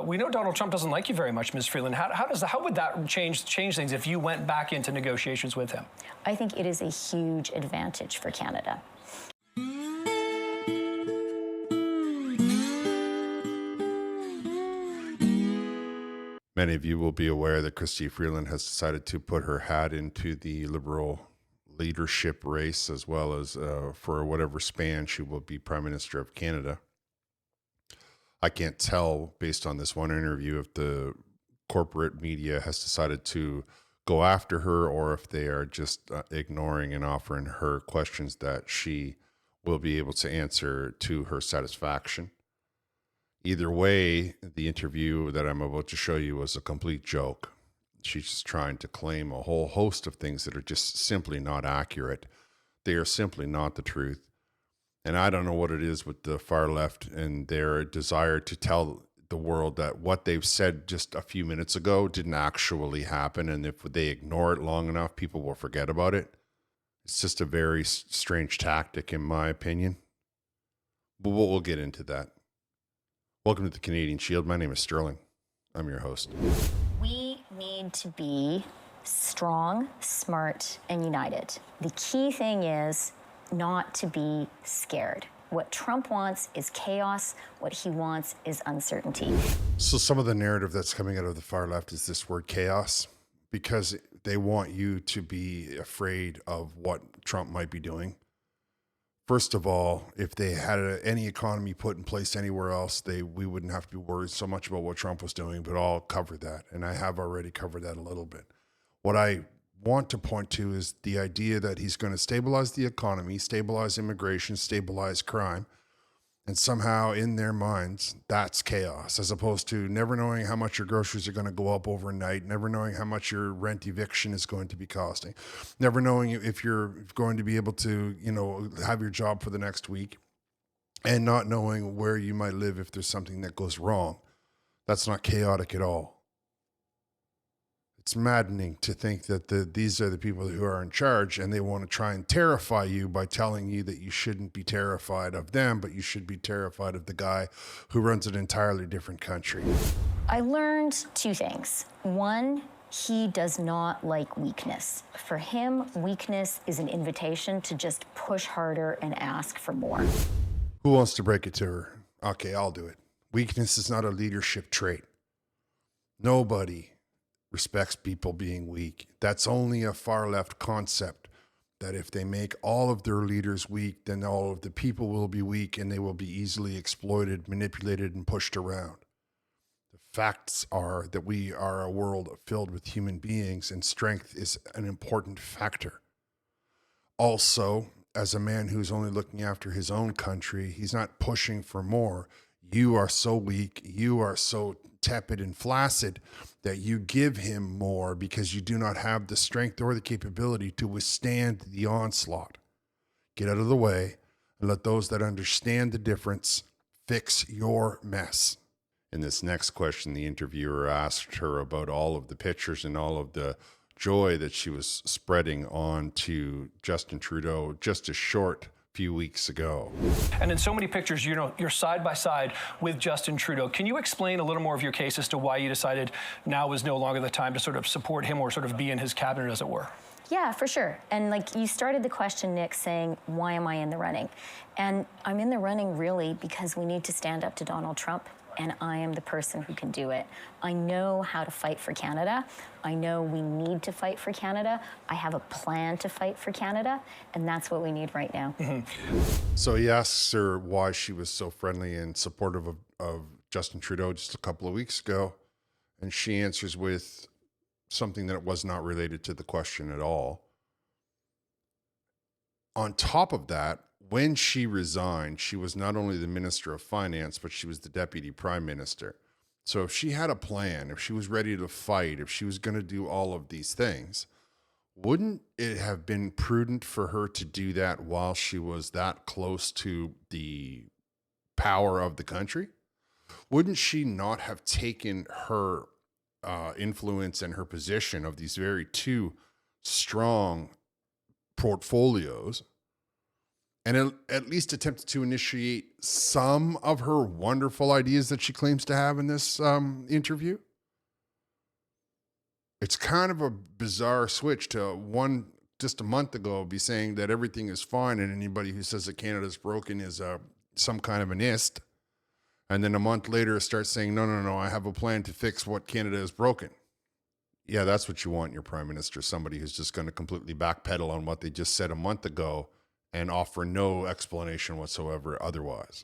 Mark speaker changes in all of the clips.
Speaker 1: We know Donald Trump doesn't like you very much, Ms. Freeland. How would that change things if you went back into negotiations with him?
Speaker 2: I think it is a huge advantage for Canada.
Speaker 3: Many of you will be aware that Chrystia Freeland has decided to put her hat into the Liberal leadership race, as well as for whatever span she will be Prime Minister of Canada. I can't tell, based on this one interview, if the corporate media has decided to go after her or if they are just ignoring and offering her questions that she will be able to answer to her satisfaction. Either way, the interview that I'm about to show you was a complete joke. She's just trying to claim a whole host of things that are just simply not accurate. They are simply not the truth. And I don't know what it is with the far left and their desire to tell the world that what they've said just a few minutes ago didn't actually happen. And if they ignore it long enough, people will forget about it. It's just a very strange tactic, in my opinion. But we'll get into that. Welcome to the Canadian Shield. My name is Sterling. I'm your host.
Speaker 2: We need to be strong, smart, and united. The key thing is not to be scared. What Trump wants is chaos. What he wants is uncertainty.
Speaker 3: So some of the narrative that's coming out of the far left is this word chaos, because they want you to be afraid of what Trump might be doing. First of all, if they had any economy put in place anywhere else, we wouldn't have to be worried so much about what Trump was doing, but I'll cover that. And I have already covered that a little bit. What I want to point to is the idea that he's going to stabilize the economy, stabilize immigration, stabilize crime. And somehow in their minds, that's chaos, as opposed to never knowing how much your groceries are going to go up overnight, never knowing how much your rent eviction is going to be costing, never knowing if you're going to be able to, have your job for the next week, and not knowing where you might live if there's something that goes wrong. That's not chaotic at all. It's maddening to think that these are the people who are in charge, and they want to try and terrify you by telling you that you shouldn't be terrified of them, but you should be terrified of the guy who runs an entirely different country.
Speaker 2: I learned two things. One, he does not like weakness. For him, weakness is an invitation to just push harder and ask for more.
Speaker 3: Who wants to break it to her? Okay, I'll do it. Weakness is not a leadership trait. Nobody respects people being weak. That's only a far left concept, that if they make all of their leaders weak, then all of the people will be weak and they will be easily exploited, manipulated, and pushed around. The facts are that we are a world filled with human beings, and strength is an important factor. Also, as a man who's only looking after his own country, he's not pushing for more. You are so weak, you are so tepid and flaccid that you give him more because you do not have the strength or the capability to withstand the onslaught. Get out of the way and let those that understand the difference fix your mess. In this next question, the interviewer asked her about all of the pictures and all of the joy that she was spreading on to Justin Trudeau just a short few weeks ago.
Speaker 1: And in so many pictures, you're side by side with Justin Trudeau. Can you explain a little more of your case as to why you decided now was no longer the time to sort of support him or sort of be in his cabinet, as it were?
Speaker 2: Yeah, for sure. And you started the question, Nick, saying, why am I in the running? And I'm in the running really because we need to stand up to Donald Trump, and I am the person who can do it. I know how to fight for Canada. I know we need to fight for Canada. I have a plan to fight for Canada, and that's what we need right now.
Speaker 3: Mm-hmm. So he asks her why she was so friendly and supportive of Justin Trudeau just a couple of weeks ago, and she answers with something that was not related to the question at all. On top of that, when she resigned, she was not only the Minister of Finance, but she was the Deputy Prime Minister. So if she had a plan, if she was ready to fight, if she was going to do all of these things, wouldn't it have been prudent for her to do that while she was that close to the power of the country? Wouldn't she not have taken her influence and her position of these very two strong portfolios and at least attempted to initiate some of her wonderful ideas that she claims to have in this interview. It's kind of a bizarre switch to one just a month ago be saying that everything is fine, and anybody who says that Canada's broken is some kind of an ist. And then a month later start saying, no, I have a plan to fix what Canada is broken. Yeah, that's what you want in your prime minister, somebody who's just going to completely backpedal on what they just said a month ago and offer no explanation whatsoever otherwise.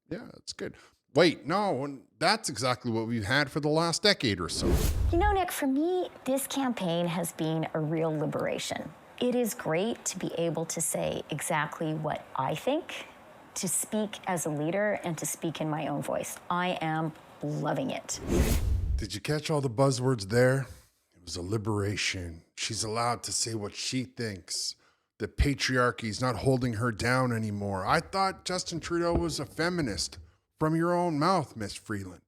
Speaker 3: Yeah, that's good. Wait, no, that's exactly what we've had for the last decade or so.
Speaker 2: You know, Nick, for me, this campaign has been a real liberation. It is great to be able to say exactly what I think, to speak as a leader, and to speak in my own voice. I am loving it.
Speaker 3: Did you catch all the buzzwords there? It was a liberation. She's allowed to say what she thinks. The patriarchy's not holding her down anymore. I thought Justin Trudeau was a feminist. From your own mouth, Miss Freeland.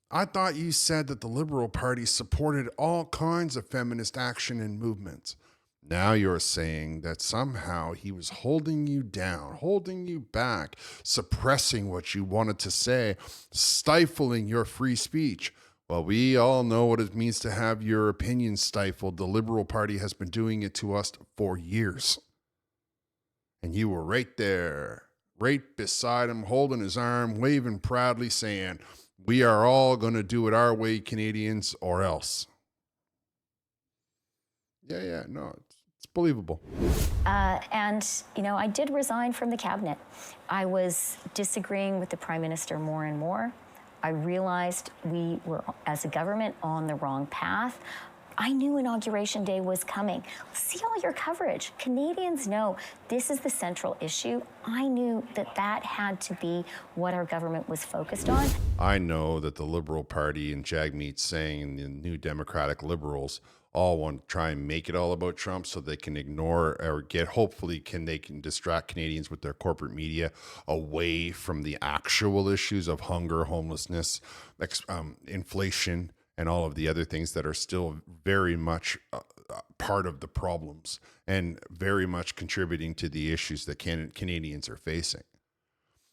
Speaker 3: I thought you said that the Liberal Party supported all kinds of feminist action and movements. Now you're saying that somehow he was holding you down, holding you back, suppressing what you wanted to say, stifling your free speech. Well, we all know what it means to have your opinion stifled. The Liberal Party has been doing it to us for years. And you were right there, right beside him, holding his arm, waving proudly, saying, we are all going to do it our way, Canadians, or else. Yeah, no, it's believable.
Speaker 2: And, you know, I did resign from the cabinet. I was disagreeing with the Prime Minister more and more. I realized we were, as a government, on the wrong path. I knew Inauguration Day was coming. See all your coverage. Canadians know this is the central issue. I knew that that had to be what our government was focused on.
Speaker 3: I know that the Liberal Party and Jagmeet Singh and the New Democratic Liberals all want to try and make it all about Trump so they can ignore or hopefully they can distract Canadians with their corporate media away from the actual issues of hunger, homelessness, inflation, and all of the other things that are still very much part of the problems and very much contributing to the issues that Canadians are facing.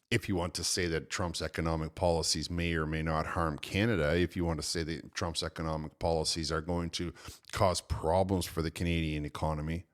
Speaker 3: If you want to say that Trump's economic policies may or may not harm Canada, if you want to say that Trump's economic policies are going to cause problems for the Canadian economy,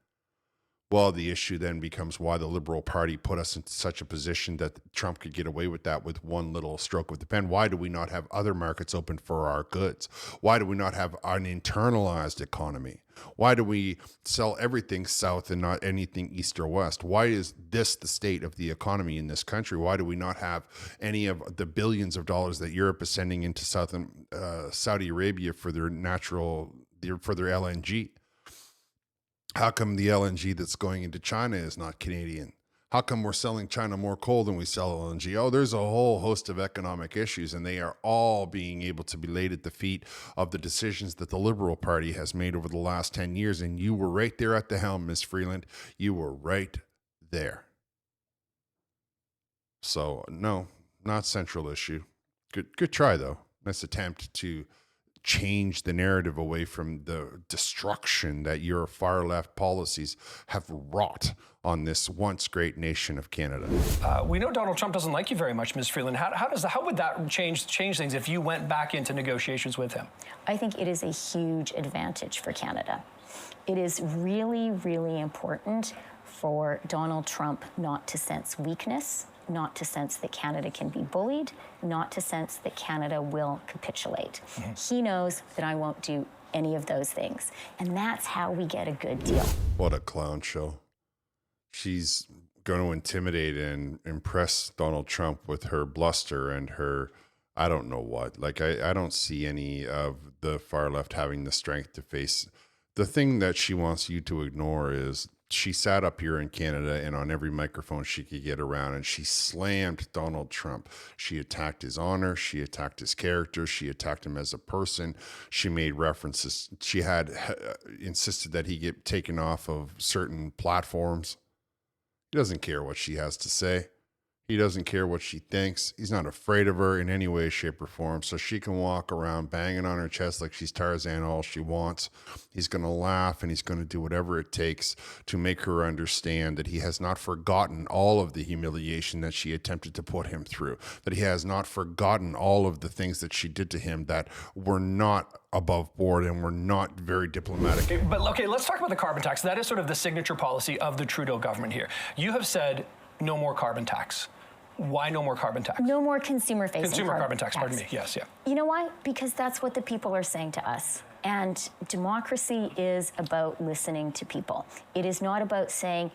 Speaker 3: well, the issue then becomes why the Liberal Party put us in such a position that Trump could get away with that with one little stroke of the pen. Why do we not have other markets open for our goods? Why do we not have an internalized economy? Why do we sell everything south and not anything east or west? Why is this the state of the economy in this country? Why do we not have any of the billions of dollars that Europe is sending into Saudi Arabia for their LNG? How come the LNG that's going into China is not Canadian? How come we're selling China more coal than we sell LNG? Oh, there's a whole host of economic issues, and they are all being able to be laid at the feet of the decisions that the Liberal Party has made over the last 10 years. And you were right there at the helm, Miss Freeland. You were right there. So, no, not central issue. Good try, though. Nice attempt to change the narrative away from the destruction that your far left policies have wrought on this once great nation of Canada.
Speaker 1: We know Donald Trump doesn't like you very much, Ms. Freeland. How would that change things if you went back into negotiations with him?
Speaker 2: I think it is a huge advantage for Canada. It is really, really important for Donald Trump not to sense weakness, not to sense that Canada can be bullied, not to sense that Canada will capitulate. Mm-hmm. He knows that I won't do any of those things. And that's how we get a good deal.
Speaker 3: What a clown show. She's going to intimidate and impress Donald Trump with her bluster and her, I don't know what. Like, I don't see any of the far left having the strength to face. The thing that she wants you to ignore is she sat up here in Canada and on every microphone she could get around and she slammed Donald Trump. She attacked his honor. She attacked his character. She attacked him as a person. She made references. She had insisted that he get taken off of certain platforms. He doesn't care what she has to say. He doesn't care what she thinks. He's not afraid of her in any way, shape, or form. So she can walk around banging on her chest like she's Tarzan all she wants. He's going to laugh and he's going to do whatever it takes to make her understand that he has not forgotten all of the humiliation that she attempted to put him through, that he has not forgotten all of the things that she did to him that were not above board and were not very diplomatic.
Speaker 1: Okay, let's talk about the carbon tax. That is sort of the signature policy of the Trudeau government here. You have said no more carbon tax. Why no more carbon tax?
Speaker 2: No more consumer-facing
Speaker 1: Carbon tax, pardon me. Yes, yeah.
Speaker 2: You know why? Because that's what the people are saying to us. And democracy is about listening to people. It is not about saying,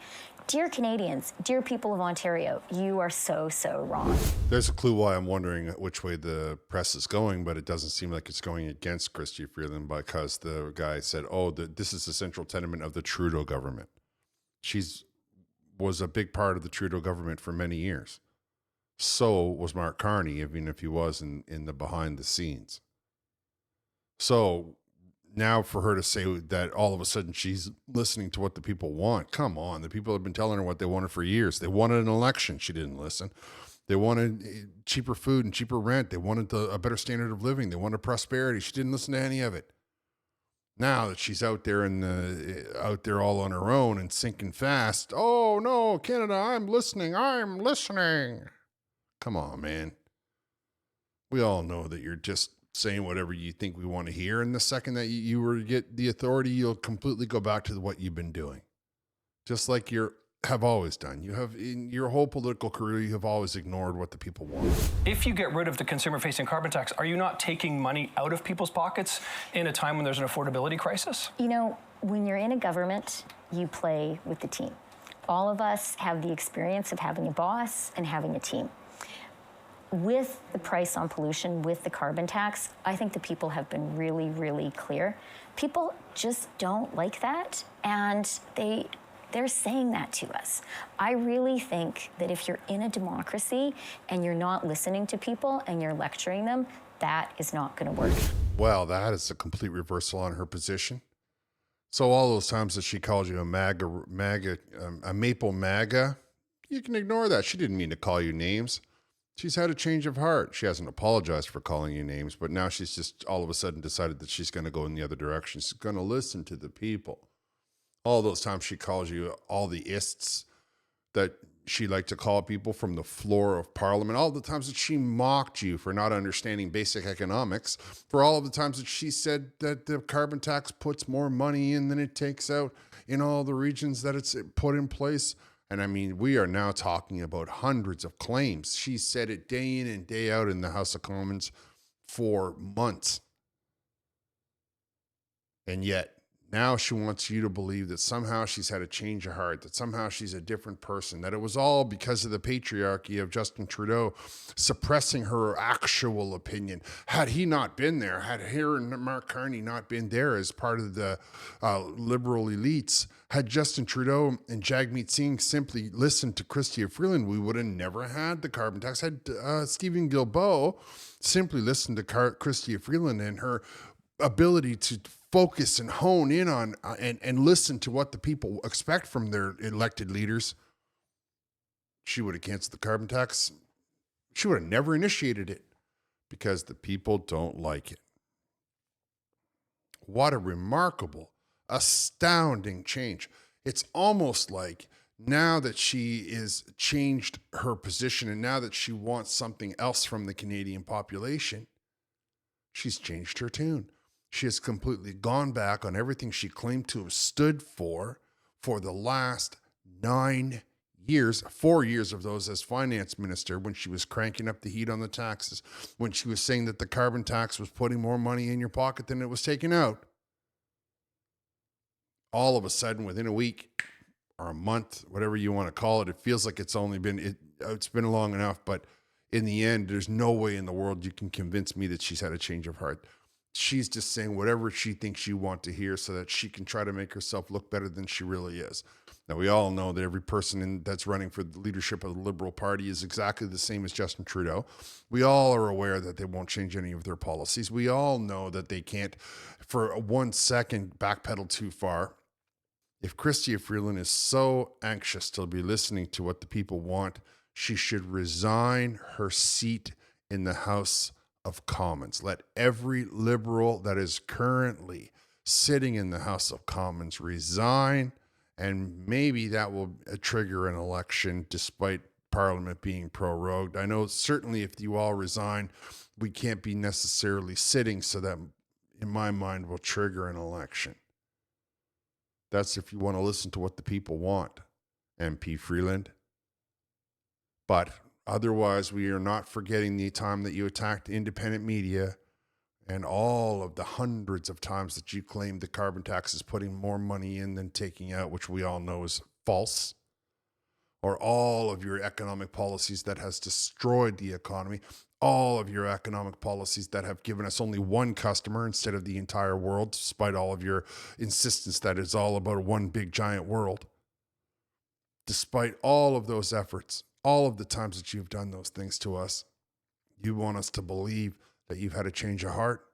Speaker 2: dear Canadians, dear people of Ontario, you are so, so wrong.
Speaker 3: There's a clue why I'm wondering which way the press is going, but it doesn't seem like it's going against Chrystia Freeland because the guy said, this is the central tenement of the Trudeau government. Was a big part of the Trudeau government for many years. So was Mark Carney, even if he was in the behind the scenes. So now for her to say that all of a sudden she's listening to what the people want, come on. The people have been telling her what they wanted for years. They wanted an election. She didn't listen. They wanted cheaper food and cheaper rent. They wanted a better standard of living. They wanted prosperity. She didn't listen to any of it. Now that she's out there out there all on her own and sinking fast. Oh no, Canada, I'm listening. Come on, man. We all know that you're just saying whatever you think we want to hear. And the second that you were to get the authority, you'll completely go back to what you've been doing. Just like you have always done. You have, in your whole political career, you have always ignored what the people want.
Speaker 1: If you get rid of the consumer-facing carbon tax, are you not taking money out of people's pockets in a time when there's an affordability crisis?
Speaker 2: You know, when you're in a government, you play with the team. All of us have the experience of having a boss and having a team. With the price on pollution, with the carbon tax, I think the people have been really, really clear. People just don't like that, and they're saying that to us. I really think that if you're in a democracy and you're not listening to people and you're lecturing them, that is not going to work.
Speaker 3: Well, that is a complete reversal on her position. So all those times that she called you a maple MAGA, you can ignore that. She didn't mean to call you names. She's had a change of heart. She hasn't apologized for calling you names, but now she's just all of a sudden decided that she's going to go in the other direction. She's going to listen to the people. All those times she calls you all the ists that she liked to call people from the floor of Parliament, all the times that she mocked you for not understanding basic economics, for all of the times that she said that the carbon tax puts more money in than it takes out in all the regions that it's put in place. And I mean, we are now talking about hundreds of claims. She said it day in and day out in the House of Commons for months. And yet now she wants you to believe that somehow she's had a change of heart, that somehow she's a different person, that it was all because of the patriarchy of Justin Trudeau suppressing her actual opinion. Had he not been there, had her and Mark Carney not been there as part of the liberal elites, had Justin Trudeau and Jagmeet Singh simply listened to Chrystia Freeland, we would have never had the carbon tax. Had Stephen Guilbeault simply listened to Chrystia Freeland and her ability to focus and hone in on and listen to what the people expect from their elected leaders, she would have canceled the carbon tax. She would have never initiated it because the people don't like it. What a remarkable, astounding change. It's almost like now that she is changed her position and now that she wants something else from the Canadian population, she's changed her tune. She has completely gone back on everything she claimed to have stood for the last 9 years, 4 years of those as finance minister, when she was cranking up the heat on the taxes, when she was saying that the carbon tax was putting more money in your pocket than it was taking out. All of a sudden, within a week or a month, whatever you want to call it, it feels like it's been long enough, but in the end, there's no way in the world you can convince me that she's had a change of heart. She's just saying whatever she thinks you want to hear so that she can try to make herself look better than she really is. Now, we all know that every person that's running for the leadership of the Liberal Party is exactly the same as Justin Trudeau. We all are aware that they won't change any of their policies. We all know that they can't, for 1 second, backpedal too far. If Chrystia Freeland is so anxious to be listening to what the people want, She should resign her seat in the House of Commons. Let every Liberal that is currently sitting in the House of Commons resign, and maybe that will trigger an election despite Parliament being prorogued. I know certainly if you all resign, we can't be necessarily sitting, so that in my mind will trigger an election. That's if you want to listen to what the people want, MP Freeland. But otherwise, we are not forgetting the time that you attacked independent media and all of the hundreds of times that you claimed the carbon tax is putting more money in than taking out, which we all know is false. Or all of your economic policies that has destroyed the economy, all of your economic policies that have given us only one customer instead of the entire world, despite all of your insistence that it's all about one big giant world. Despite all of those efforts, all of the times that you've done those things to us, you want us to believe that you've had a change of heart?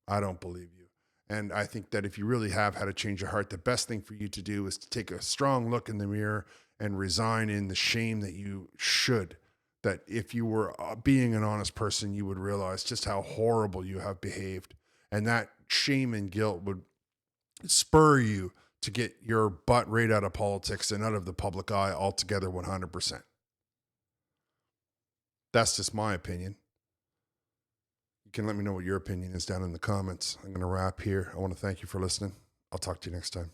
Speaker 3: I don't believe you. And I think that if you really have had a change of heart, the best thing for you to do is to take a strong look in the mirror and resign in the shame that you should. That if you were being an honest person, you would realize just how horrible you have behaved. And that shame and guilt would spur you to get your butt right out of politics and out of the public eye altogether 100%. That's just my opinion. You can let me know what your opinion is down in the comments. I'm going to wrap here. I want to thank you for listening. I'll talk to you next time.